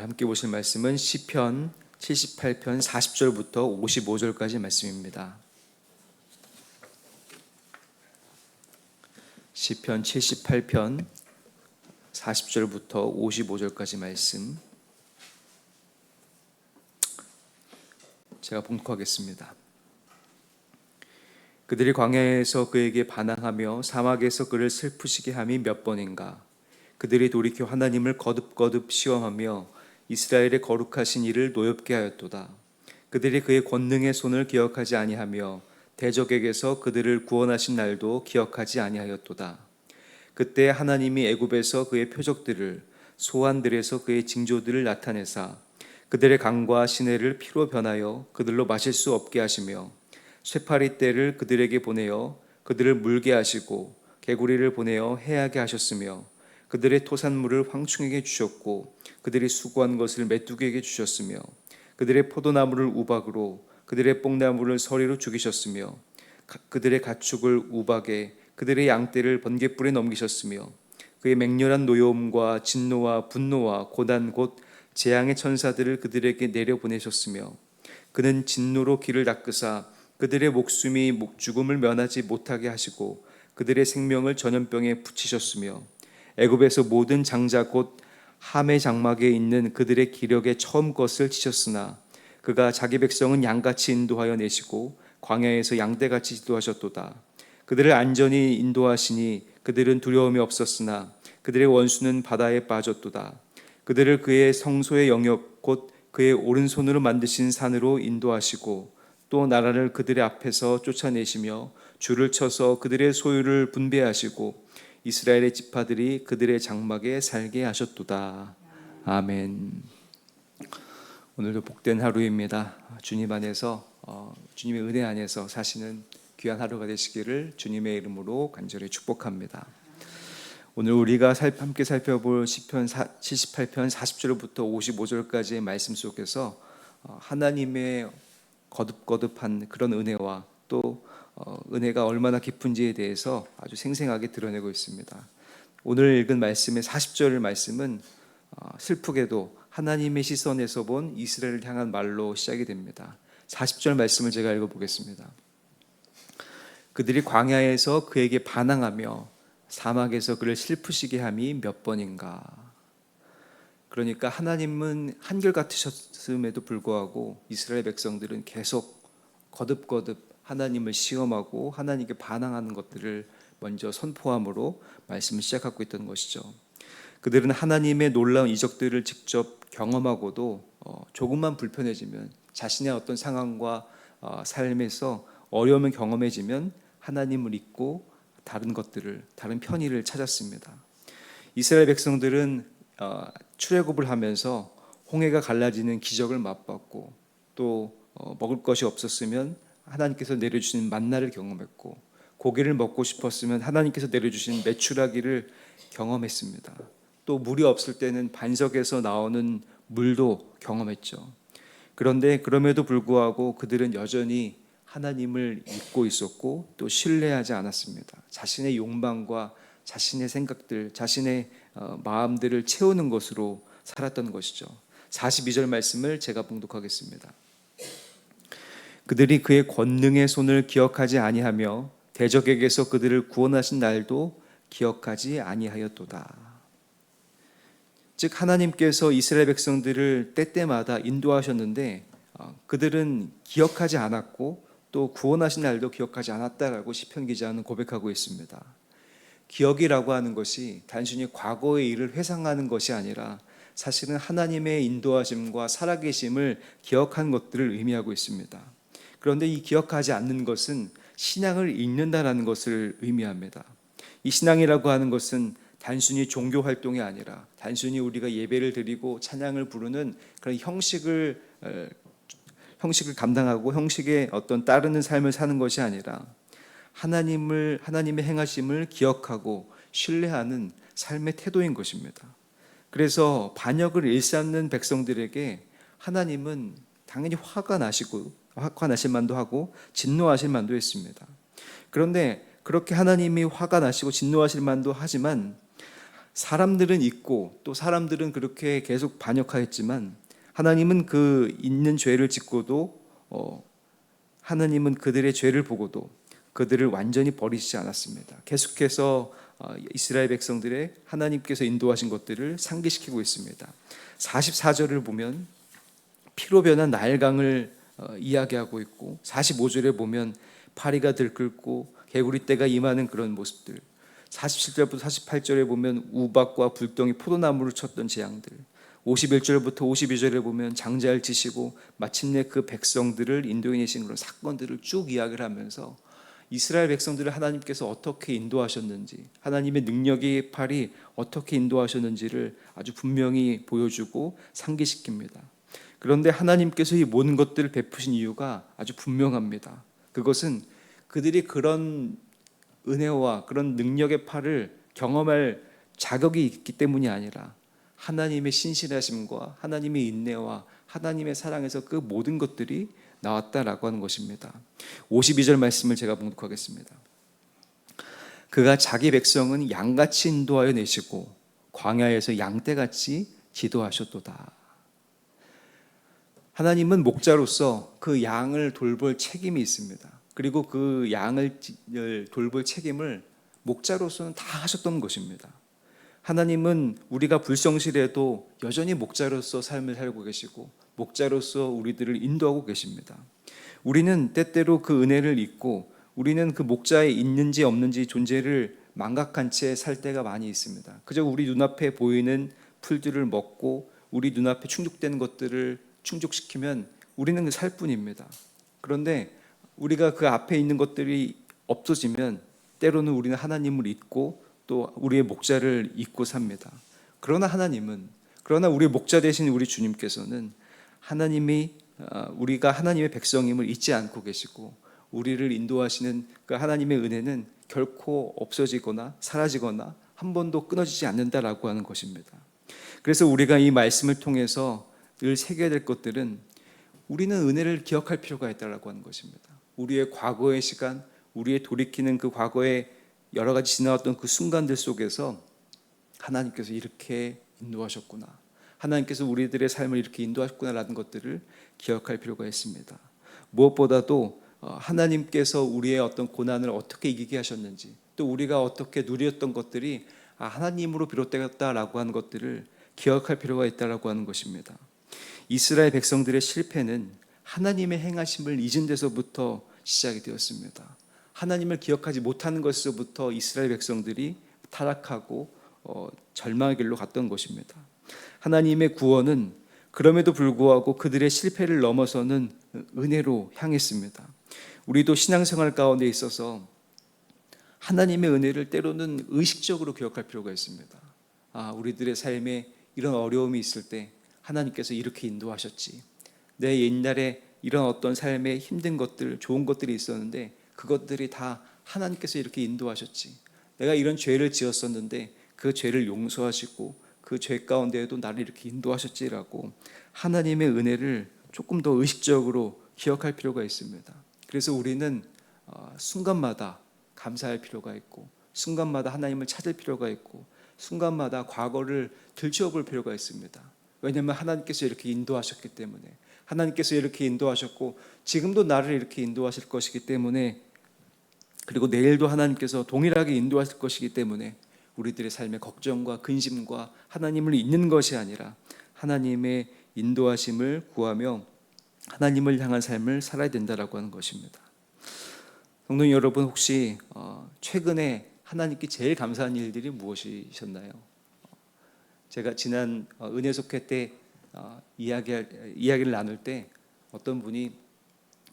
함께 보실 말씀은 시편 78편 40절부터 55절까지 말씀입니다. 시편 78편 40절부터 55절까지 말씀 제가 봉독하겠습니다. 그들이 광야에서 그에게 반항하며 사막에서 그를 슬프시게 함이 몇 번인가. 그들이 돌이켜 하나님을 거듭거듭 시험하며 이스라엘의 거룩하신 이를 노엽게 하였도다. 그들이 그의 권능의 손을 기억하지 아니하며 대적에게서 그들을 구원하신 날도 기억하지 아니하였도다. 그때 하나님이 애굽에서 그의 표적들을, 소환들에서 그의 징조들을 나타내사 그들의 강과 시내를 피로 변하여 그들로 마실 수 없게 하시며 쇠파리 떼를 그들에게 보내어 그들을 물게 하시고 개구리를 보내어 해하게 하셨으며 그들의 토산물을 황충에게 주셨고 그들이 수고한 것을 메뚜기에게 주셨으며 그들의 포도나무를 우박으로 그들의 뽕나무를 서리로 죽이셨으며 그들의 가축을 우박에 그들의 양떼를 번갯불에 넘기셨으며 그의 맹렬한 노여움과 진노와 분노와 고난 곧 재앙의 천사들을 그들에게 내려보내셨으며 그는 진노로 길을 닦으사 그들의 목숨이 죽음을 면하지 못하게 하시고 그들의 생명을 전염병에 붙이셨으며 애굽에서 모든 장자 곧 함의 장막에 있는 그들의 기력에 처음 것을 치셨으나 그가 자기 백성은 양같이 인도하여 내시고 광야에서 양떼같이 지도하셨도다. 그들을 안전히 인도하시니 그들은 두려움이 없었으나 그들의 원수는 바다에 빠졌도다. 그들을 그의 성소의 영역 곧 그의 오른손으로 만드신 산으로 인도하시고 또 나라를 그들의 앞에서 쫓아내시며 줄을 쳐서 그들의 소유를 분배하시고 이스라엘의 지파들이 그들의 장막에 살게 하셨도다. 아멘. 오늘도 복된 하루입니다. 주님 안에서 주님의 은혜 안에서 사시는 귀한 하루가 되시기를 주님의 이름으로 간절히 축복합니다. 오늘 우리가 함께 살펴볼 시편 78편 40절부터 55절까지의 말씀 속에서 하나님의 거듭거듭한 그런 은혜와 또 은혜가 얼마나 깊은지에 대해서 아주 생생하게 드러내고 있습니다. 오늘 읽은 말씀의 40절 말씀은 슬프게도 하나님의 시선에서 본 이스라엘을 향한 말로 시작이 됩니다. 40절 말씀을 제가 읽어보겠습니다. 그들이 광야에서 그에게 반항하며 사막에서 그를 슬프시게 함이 몇 번인가. 그러니까 하나님은 한결같으셨음에도 불구하고 이스라엘 백성들은 계속 거듭거듭 하나님을 시험하고 하나님께 반항하는 것들을 먼저 선포함으로 말씀을 시작하고 있던 것이죠. 그들은 하나님의 놀라운 이적들을 직접 경험하고도 조금만 불편해지면 자신의 어떤 상황과 삶에서 어려움을 경험해지면 하나님을 잊고 다른 편의를 찾았습니다. 이스라엘 백성들은 출애굽을 하면서 홍해가 갈라지는 기적을 맛봤고 또 먹을 것이 없었으면 하나님께서 내려주신 만나를 경험했고 고기를 먹고 싶었으면 하나님께서 내려주신 메추라기를 경험했습니다. 또 물이 없을 때는 반석에서 나오는 물도 경험했죠. 그런데 그럼에도 불구하고 그들은 여전히 하나님을 잊고 있었고 또 신뢰하지 않았습니다. 자신의 욕망과 자신의 생각들, 자신의 마음들을 채우는 것으로 살았던 것이죠. 42절 말씀을 제가 봉독하겠습니다. 그들이 그의 권능의 손을 기억하지 아니하며 대적에게서 그들을 구원하신 날도 기억하지 아니하였도다. 즉 하나님께서 이스라엘 백성들을 때때마다 인도하셨는데 그들은 기억하지 않았고 또 구원하신 날도 기억하지 않았다라고 시편 기자는 고백하고 있습니다. 기억이라고 하는 것이 단순히 과거의 일을 회상하는 것이 아니라 사실은 하나님의 인도하심과 살아계심을 기억한 것들을 의미하고 있습니다. 그런데 이 기억하지 않는 것은 신앙을 잊는다라는 것을 의미합니다. 이 신앙이라고 하는 것은 단순히 종교 활동이 아니라 단순히 우리가 예배를 드리고 찬양을 부르는 그런 형식을 감당하고 형식에 어떤 따르는 삶을 사는 것이 아니라 하나님의 행하심을 기억하고 신뢰하는 삶의 태도인 것입니다. 그래서 반역을 일삼는 백성들에게 하나님은 당연히 화가 나실 만도 하고 진노하실 만도 했습니다. 그런데 그렇게 하나님이 화가 나시고 진노하실 만도 하지만 사람들은 있고 또 사람들은 그렇게 계속 반역하였지만 하나님은 그 있는 죄를 짓고도 하나님은 그들의 죄를 보고도 그들을 완전히 버리시지 않았습니다. 계속해서 이스라엘 백성들의 하나님께서 인도하신 것들을 상기시키고 있습니다. 44절을 보면 피로 변한 나일강을 이야기하고 있고 45절에 보면 파리가 들끓고 개구리떼가 임하는 그런 모습들, 47절부터 48절에 보면 우박과 불덩이 포도나무를 쳤던 재앙들, 51절부터 52절에 보면 장자를 치시고 마침내 그 백성들을 인도해내신 그런 사건들을 쭉 이야기를 하면서 이스라엘 백성들을 하나님께서 어떻게 인도하셨는지, 하나님의 능력의 팔이 어떻게 인도하셨는지를 아주 분명히 보여주고 상기시킵니다. 그런데 하나님께서 이 모든 것들을 베푸신 이유가 아주 분명합니다. 그것은 그들이 그런 은혜와 그런 능력의 팔을 경험할 자격이 있기 때문이 아니라 하나님의 신실하심과 하나님의 인내와 하나님의 사랑에서 그 모든 것들이 나왔다라고 하는 것입니다. 52절 말씀을 제가 봉독하겠습니다. 그가 자기 백성은 양같이 인도하여 내시고 광야에서 양떼같이 지도하셨도다. 하나님은 목자로서 그 양을 돌볼 책임이 있습니다. 그리고 그 양을 돌볼 책임을 목자로서는 다 하셨던 것입니다. 하나님은 우리가 불성실해도 여전히 목자로서 삶을 살고 계시고 목자로서 우리들을 인도하고 계십니다. 우리는 때때로 그 은혜를 잊고 우리는 그 목자에 있는지 없는지 존재를 망각한 채 살 때가 많이 있습니다. 그저 우리 눈앞에 보이는 풀들을 먹고 우리 눈앞에 충족되는 것들을 충족시키면 우리는 살 뿐입니다. 그런데 우리가 그 앞에 있는 것들이 없어지면 때로는 우리는 하나님을 잊고 또 우리의 목자를 잊고 삽니다. 그러나 우리의 목자 되신 우리 주님께서는 우리가 하나님의 백성임을 잊지 않고 계시고 우리를 인도하시는 그 하나님의 은혜는 결코 없어지거나 사라지거나 한 번도 끊어지지 않는다라고 하는 것입니다. 그래서 우리가 이 말씀을 통해서 늘 새겨야 될 것들은 우리는 은혜를 기억할 필요가 있다라고 하는 것입니다. 우리의 과거의 시간, 우리의 돌이키는 그 과거의 여러 가지 지나왔던 그 순간들 속에서 하나님께서 이렇게 인도하셨구나, 하나님께서 우리들의 삶을 이렇게 인도하셨구나라는 것들을 기억할 필요가 있습니다. 무엇보다도 하나님께서 우리의 어떤 고난을 어떻게 이기게 하셨는지, 또 우리가 어떻게 누렸던 것들이 하나님으로 비롯되었다라고 하는 것들을 기억할 필요가 있다라고 하는 것입니다. 이스라엘 백성들의 실패는 하나님의 행하심을 잊은 데서부터 시작이 되었습니다. 하나님을 기억하지 못하는 것에서부터 이스라엘 백성들이 타락하고 절망의 길로 갔던 것입니다. 하나님의 구원은 그럼에도 불구하고 그들의 실패를 넘어서는 은혜로 향했습니다. 우리도 신앙생활 가운데 있어서 하나님의 은혜를 때로는 의식적으로 기억할 필요가 있습니다. 우리들의 삶에 이런 어려움이 있을 때 하나님께서 이렇게 인도하셨지, 내 옛날에 이런 어떤 삶에 힘든 것들, 좋은 것들이 있었는데 그것들이 다 하나님께서 이렇게 인도하셨지, 내가 이런 죄를 지었었는데 그 죄를 용서하시고 그 죄 가운데에도 나를 이렇게 인도하셨지라고 하나님의 은혜를 조금 더 의식적으로 기억할 필요가 있습니다. 그래서 우리는 순간마다 감사할 필요가 있고 순간마다 하나님을 찾을 필요가 있고 순간마다 과거를 들춰볼 필요가 있습니다. 왜냐하면 하나님께서 이렇게 인도하셨기 때문에, 하나님께서 이렇게 인도하셨고 지금도 나를 이렇게 인도하실 것이기 때문에, 그리고 내일도 하나님께서 동일하게 인도하실 것이기 때문에 우리들의 삶의 걱정과 근심과 하나님을 잊는 것이 아니라 하나님의 인도하심을 구하며 하나님을 향한 삶을 살아야 된다라고 하는 것입니다. 성도 여러분, 혹시 최근에 하나님께 제일 감사한 일들이 무엇이셨나요? 제가 지난 은혜 속회 때 이야기를 나눌 때 어떤 분이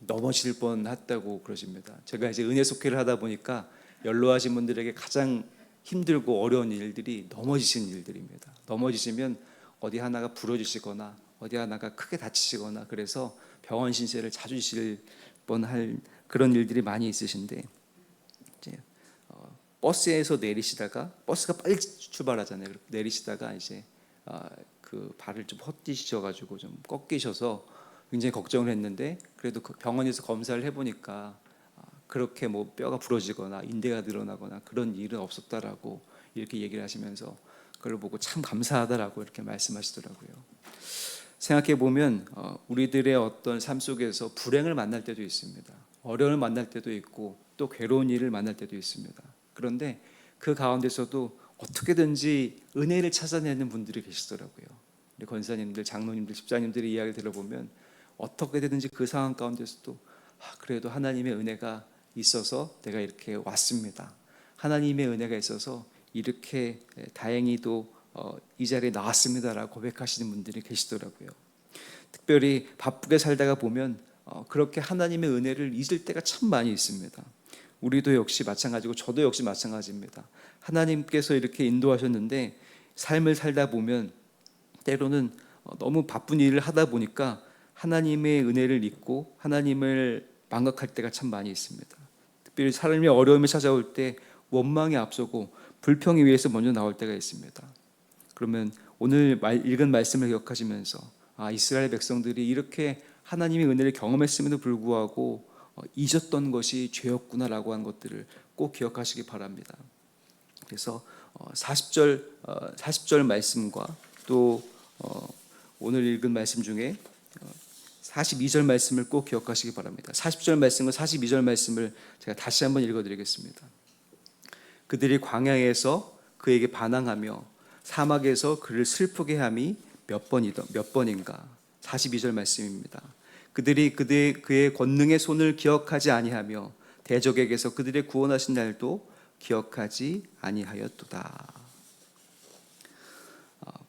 넘어질 뻔했다고 그러십니다. 제가 이제 은혜 속회를 하다 보니까 연로하신 분들에게 가장 힘들고 어려운 일들이 넘어지신 일들입니다. 넘어지시면 어디 하나가 부러지시거나 어디 하나가 크게 다치시거나 그래서 병원 신세를 자주 지실 뻔할 그런 일들이 많이 있으신데, 이제 버스에서 내리시다가, 버스가 빨리 출발하잖아요. 내리시다가 이제 그 발을 좀 헛디디셔가지고 좀 꺾이셔서 굉장히 걱정을 했는데, 그래도 그 병원에서 검사를 해보니까 그렇게 뭐 뼈가 부러지거나 인대가 늘어나거나 그런 일은 없었다라고 이렇게 얘기를 하시면서 그걸 보고 참 감사하다라고 이렇게 말씀하시더라고요. 생각해 보면 우리들의 어떤 삶 속에서 불행을 만날 때도 있습니다. 어려움을 만날 때도 있고 또 괴로운 일을 만날 때도 있습니다. 그런데 그 가운데서도 어떻게든지 은혜를 찾아내는 분들이 계시더라고요. 우리 권사님들, 장로님들, 집사님들의 이야기를 들어보면 어떻게든지 그 상황 가운데서도 그래도 하나님의 은혜가 있어서 내가 이렇게 왔습니다. 하나님의 은혜가 있어서 이렇게 다행히도 이 자리에 나왔습니다라고 고백하시는 분들이 계시더라고요. 특별히 바쁘게 살다가 보면 그렇게 하나님의 은혜를 잊을 때가 참 많이 있습니다. 우리도 역시 마찬가지고 저도 역시 마찬가지입니다. 하나님께서 이렇게 인도하셨는데 삶을 살다 보면 때로는 너무 바쁜 일을 하다 보니까 하나님의 은혜를 잊고 하나님을 망각할 때가 참 많이 있습니다. 특별히 삶의 어려움이 찾아올 때 원망이 앞서고 불평이 위에서 먼저 나올 때가 있습니다. 그러면 오늘 읽은 말씀을 기억하시면서 이스라엘 백성들이 이렇게 하나님의 은혜를 경험했음에도 불구하고 잊었던 것이 죄였구나라고 한 것들을 꼭 기억하시기 바랍니다. 그래서 40절 말씀과 또 오늘 읽은 말씀 중에 42절 말씀을 꼭 기억하시기 바랍니다. 40절 말씀과 42절 말씀을 제가 다시 한번 읽어드리겠습니다. 그들이 광야에서 그에게 반항하며 사막에서 그를 슬프게 함이 몇 번인가. 42절 말씀입니다. 그들이 그의 권능의 손을 기억하지 아니하며 대적에게서 그들의 구원하신 날도 기억하지 아니하였도다.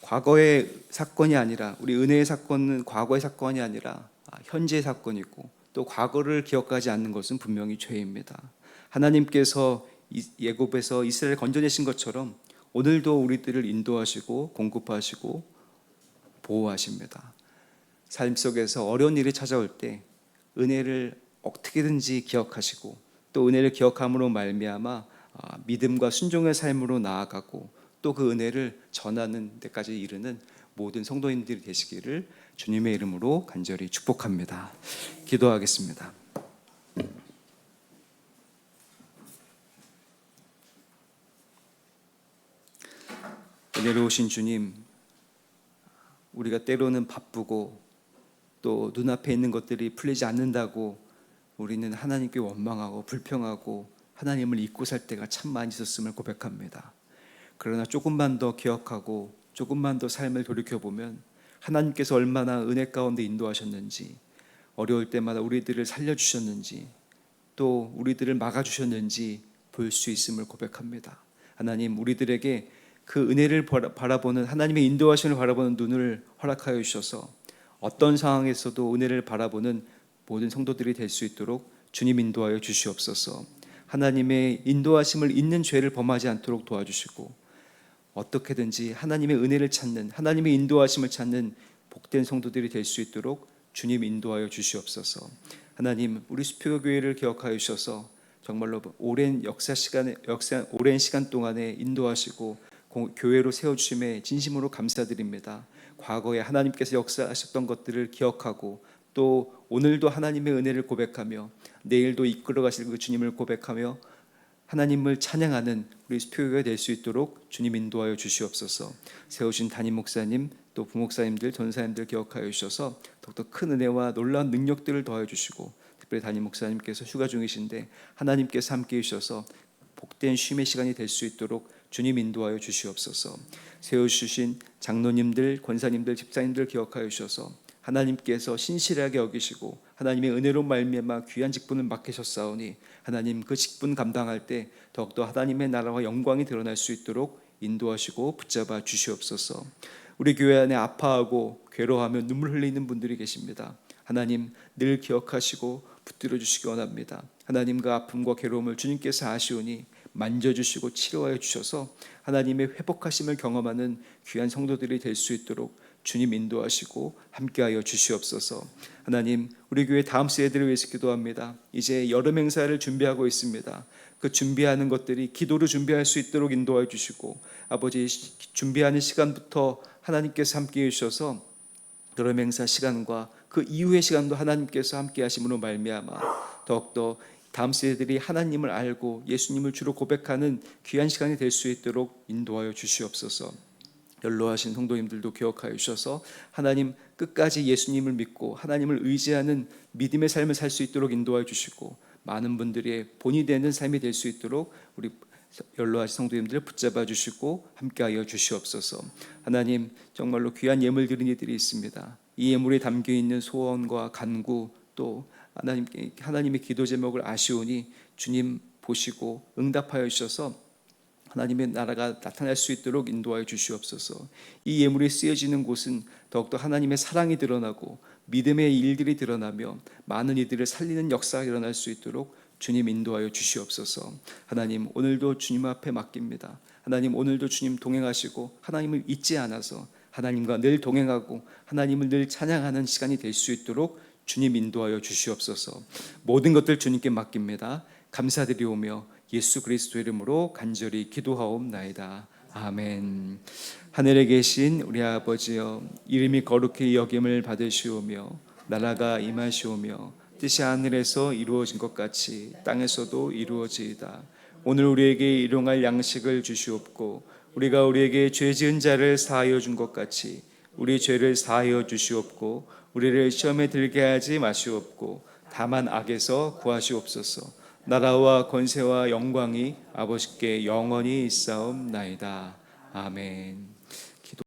과거의 사건이 아니라, 우리 은혜의 사건은 과거의 사건이 아니라 현재의 사건이고, 또 과거를 기억하지 않는 것은 분명히 죄입니다. 하나님께서 애굽에서 이스라엘을 건져내신 것처럼 오늘도 우리들을 인도하시고 공급하시고 보호하십니다. 삶 속에서 어려운 일이 찾아올 때 은혜를 어떻게든지 기억하시고, 또 은혜를 기억함으로 말미암아 믿음과 순종의 삶으로 나아가고, 또 그 은혜를 전하는 데까지 이르는 모든 성도인들이 되시기를 주님의 이름으로 간절히 축복합니다. 기도하겠습니다. 은혜로우신 주님, 우리가 때로는 바쁘고 또 눈앞에 있는 것들이 풀리지 않는다고 우리는 하나님께 원망하고 불평하고 하나님을 잊고 살 때가 참 많이 있었음을 고백합니다. 그러나 조금만 더 기억하고 조금만 더 삶을 돌이켜보면 하나님께서 얼마나 은혜 가운데 인도하셨는지, 어려울 때마다 우리들을 살려주셨는지, 또 우리들을 막아주셨는지 볼 수 있음을 고백합니다. 하나님, 우리들에게 그 은혜를 바라보는, 하나님의 인도하심을 바라보는 눈을 허락하여 주셔서 어떤 상황에서도 은혜를 바라보는 모든 성도들이 될 수 있도록 주님 인도하여 주시옵소서. 하나님의 인도하심을 잊는 죄를 범하지 않도록 도와주시고, 어떻게든지 하나님의 은혜를 찾는, 하나님의 인도하심을 찾는 복된 성도들이 될 수 있도록 주님 인도하여 주시옵소서. 하나님, 우리 수표교회를 기억하여 주셔서 정말로 오랜 오랜 시간 동안에 인도하시고 교회로 세워주심에 진심으로 감사드립니다. 과거에 하나님께서 역사하셨던 것들을 기억하고, 또 오늘도 하나님의 은혜를 고백하며 내일도 이끌어 가실 그 주님을 고백하며 하나님을 찬양하는 우리 수표교회가 될 수 있도록 주님 인도하여 주시옵소서. 세우신 담임 목사님, 또 부목사님들, 전사님들 기억하여 주셔서 더욱더 큰 은혜와 놀라운 능력들을 더해 주시고, 특별히 담임 목사님께서 휴가 중이신데 하나님께서 함께 해주셔서 복된 쉼의 시간이 될 수 있도록 주님 인도하여 주시옵소서. 세워주신 장로님들, 권사님들, 집사님들 기억하여 주셔서 하나님께서 신실하게 여기시고 하나님의 은혜로 말미암아 귀한 직분을 맡기셨사오니 하나님 그 직분 감당할 때 더욱더 하나님의 나라와 영광이 드러날 수 있도록 인도하시고 붙잡아 주시옵소서. 우리 교회 안에 아파하고 괴로워하며 눈물 흘리는 분들이 계십니다. 하나님 늘 기억하시고 붙들어 주시기 원합니다. 하나님 그 아픔과 괴로움을 주님께서 아시오니 만져주시고 치료하여 주셔서 하나님의 회복하심을 경험하는 귀한 성도들이 될 수 있도록 주님 인도하시고 함께하여 주시옵소서. 하나님, 우리 교회 다음 세대를 위해서 기도합니다. 이제 여름 행사를 준비하고 있습니다. 그 준비하는 것들이 기도로 준비할 수 있도록 인도하여 주시고, 아버지 준비하는 시간부터 하나님께서 함께해 주셔서 여름 행사 시간과 그 이후의 시간도 하나님께서 함께 하심으로 말미암아 더욱더 다음 세대들이 하나님을 알고 예수님을 주로 고백하는 귀한 시간이 될 수 있도록 인도하여 주시옵소서. 연로하신 성도님들도 기억하여 주셔서 하나님 끝까지 예수님을 믿고 하나님을 의지하는 믿음의 삶을 살 수 있도록 인도하여 주시고, 많은 분들의 본이 되는 삶이 될 수 있도록 우리 연로하신 성도님들을 붙잡아 주시고 함께하여 주시옵소서. 하나님, 정말로 귀한 예물 드린 이들이 있습니다. 이 예물에 담겨 있는 소원과 간구, 또 하나님의 기도 제목을 아시오니 주님 보시고 응답하여 주셔서 하나님의 나라가 나타날 수 있도록 인도하여 주시옵소서. 이 예물이 쓰여지는 곳은 더욱더 하나님의 사랑이 드러나고 믿음의 일들이 드러나며 많은 이들을 살리는 역사가 일어날 수 있도록 주님 인도하여 주시옵소서. 하나님, 오늘도 주님 앞에 맡깁니다. 하나님, 오늘도 주님 동행하시고 하나님을 잊지 않아서 하나님과 늘 동행하고 하나님을 늘 찬양하는 시간이 될 수 있도록 주님 인도하여 주시옵소서. 모든 것들 주님께 맡깁니다. 감사드리오며 예수 그리스도 이름으로 간절히 기도하옵나이다. 아멘. 하늘에 계신 우리 아버지여, 이름이 거룩히 여김을 받으시오며 나라가 임하시오며 뜻이 하늘에서 이루어진 것 같이 땅에서도 이루어지이다. 오늘 우리에게 일용할 양식을 주시옵고 우리가 우리에게 죄 지은 자를 사하여 준 것 같이 우리 죄를 사하여 주시옵고 우리를 시험에 들게 하지 마시옵고 다만 악에서 구하시옵소서. 나라와 권세와 영광이 아버지께 영원히 있사옵나이다. 아멘.